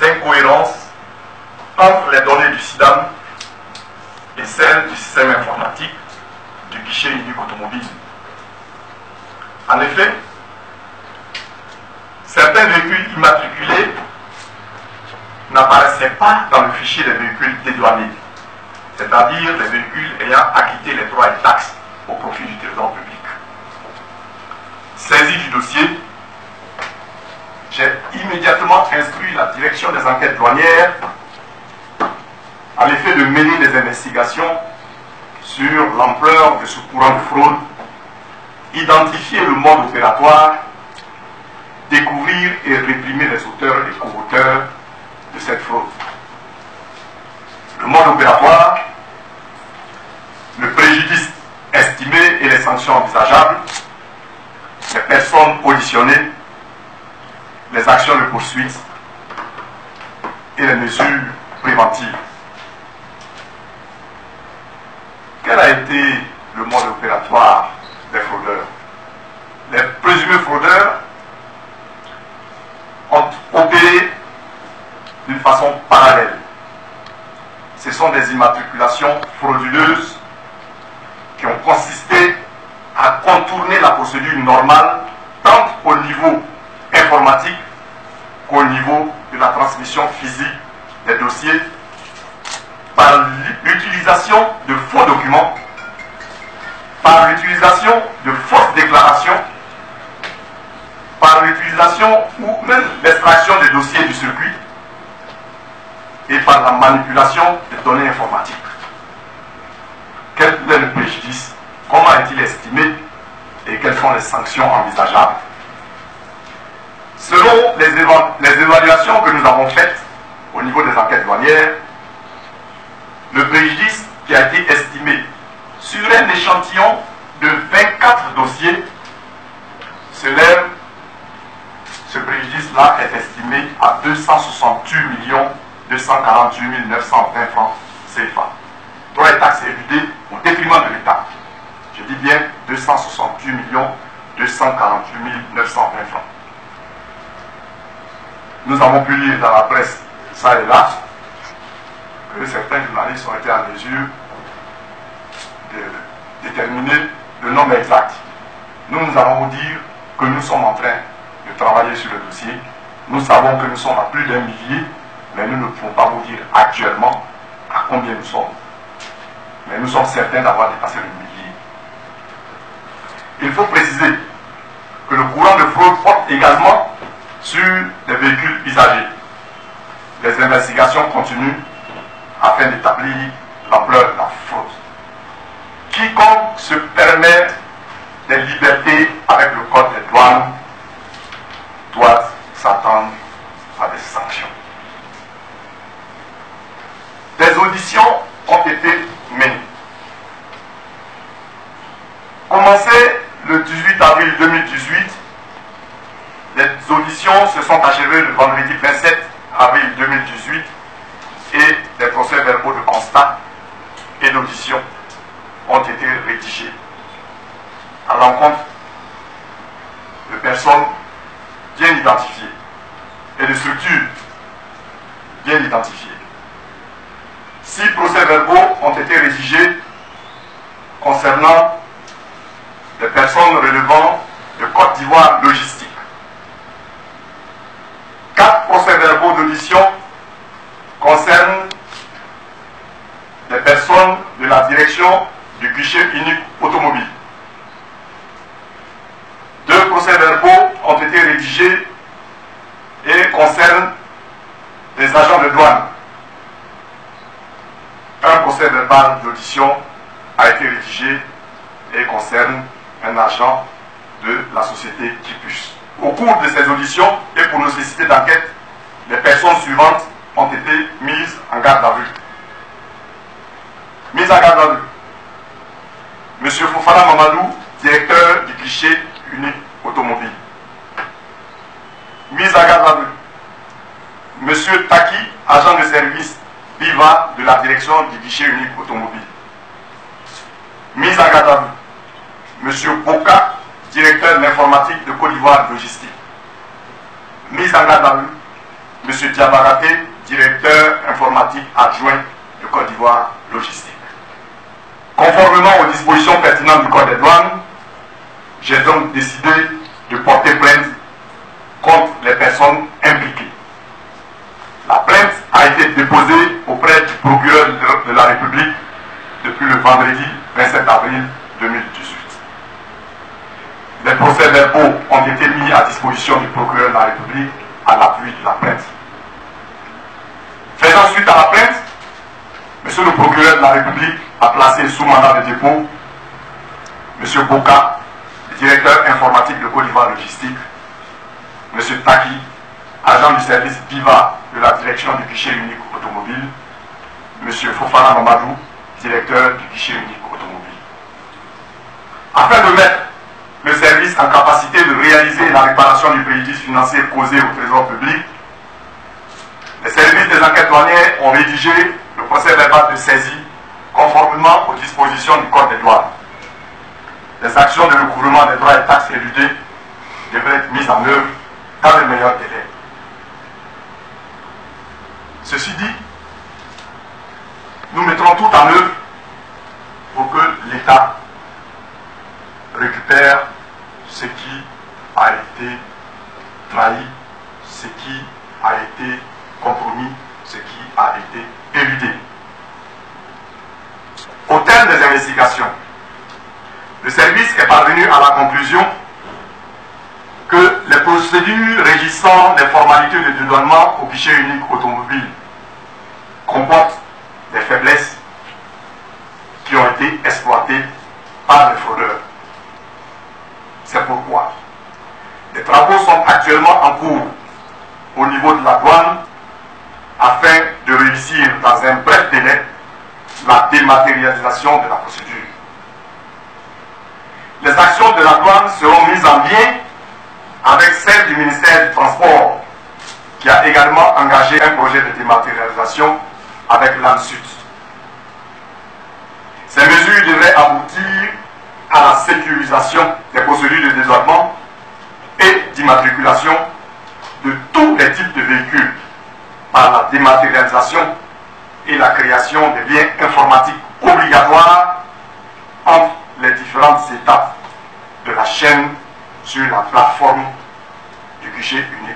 d'incohérence entre les données du SIDAM et celles du système informatique du guichet unique automobile. En effet, certains véhicules immatriculés n'apparaissaient pas dans le fichier des véhicules dédouanés, c'est-à-dire les véhicules ayant acquitté les droits et taxes au profit du trésor public. Saisi du dossier, j'ai immédiatement instruit la direction des enquêtes douanières à l'effet de mener des investigations sur l'ampleur de ce courant de fraude, identifier le mode opératoire, découvrir et réprimer les auteurs et co-auteurs de cette fraude. Le mode opératoire, le préjudice estimé et les sanctions envisageables, les personnes auditionnées, les actions de poursuite et les mesures préventives. Quel a été le mode opératoire des fraudeurs? Les présumés fraudeurs ont opéré d'une façon parallèle. Ce sont des immatriculations frauduleuses qui ont consisté à contourner la procédure normale tant au niveau informatique qu'au niveau de la transmission physique des dossiers par l'utilisation de faux documents, par l'utilisation de fausses déclarations, par l'utilisation ou même l'extraction des dossiers du circuit et par la manipulation des données informatiques. Quel est le préjudice? Comment est-il estimé? Et quelles sont les sanctions envisageables? Selon les évaluations que nous avons faites au niveau des enquêtes douanières, le préjudice qui a été estimé sur un échantillon de 24 dossiers s'élève, ce préjudice-là est estimé à 268 248 920 francs CFA. Droits et taxes éludés au détriment de l'État. Je dis bien 268 248 920 francs. Nous avons pu lire dans la presse, ça et là, que certains journalistes ont été en mesure de déterminer le nombre exact. Nous allons vous dire que nous sommes en train de travailler sur le dossier. Nous savons que nous sommes à plus d'1 millier, mais nous ne pouvons pas vous dire actuellement à combien nous sommes. Mais nous sommes certains d'avoir dépassé le millier. Il faut préciser que le courant de fraude porte également sur les véhicules usagés. Les investigations continuent afin d'établir l'ampleur de la fraude. Quiconque se permet des libertés avec le code des douanes doit s'attendre à des sanctions. Des auditions ont été menées. Commencé le 18 avril 2018, les auditions se sont achevées le vendredi 27 avril 2018 et les procès-verbaux de constat et d'audition ont été rédigés à l'encontre de personnes bien identifiées et de structures bien identifiées. 6 procès-verbaux ont été rédigés concernant des personnes relevant de Côte d'Ivoire Logistique. 4 procès-verbaux d'audition concernent des personnes de la direction du guichet unique automobile. 2 procès-verbaux ont été rédigés et concernent des agents de douane. Un procès-verbal d'audition a été rédigé et concerne un agent de la société Kipus. Au cours de ces auditions et pour nécessité d'enquête, les personnes suivantes ont été mises en garde à vue. Mise en garde à vue. M. Fofana Mamadou, directeur du guichet unique automobile. Mise en garde à vue. M. Taki, agent de service Viva de la direction du guichet unique automobile. Mise en garde à vue. M. Boka, directeur de l'informatique de Côte d'Ivoire Logistique. Mise en garde à vue. M. Diabaraté, directeur informatique adjoint de Côte d'Ivoire Logistique. Conformément aux dispositions pertinentes du Code des douanes, j'ai donc décidé de porter plainte contre les personnes impliquées. La plainte a été déposée auprès du procureur de la République depuis le vendredi 27 avril 2018. Les procès-verbaux ont été mis à disposition du procureur de la République à l'appui de la plainte. Faisant suite à la plainte, Monsieur le procureur de la République a placé sous mandat de dépôt M. Boka, le directeur informatique de Côte d'Ivoire Logistique, M. Taki, agent du service BIVA de la direction du guichet unique automobile, M. Fofana Mamadou, directeur du guichet unique automobile. Afin de mettre le service en capacité de réaliser la réparation du préjudice financier causé au trésor public, les services des enquêtes douanières ont rédigé le procès verbal de saisie conformément aux dispositions du Code des douanes. Les actions de recouvrement des droits et taxes éludés devraient être mises en œuvre dans les meilleurs délais. Ceci dit, nous mettrons tout en œuvre pour que l'État récupère ce qui a été trahi, ce qui a été compromis, ce qui a été éludé. Au terme des investigations, le service est parvenu à la conclusion que les procédures régissant les formalités de dédouanement au guichet unique automobile comportent des faiblesses qui ont été exploitées par les fraudeurs. C'est pourquoi des travaux sont actuellement en cours au niveau de la douane afin de réussir dans un bref délai la dématérialisation de la procédure. Les actions de la douane seront mises en lien avec celles du ministère du Transport, qui a également engagé un projet de dématérialisation avec l'ANSUT. Ces mesures devraient aboutir à la sécurisation des procédures de dédouanement et d'immatriculation de tous les types de véhicules par la dématérialisation et la création des liens informatiques obligatoires entre les différentes étapes de la chaîne sur la plateforme du guichet unique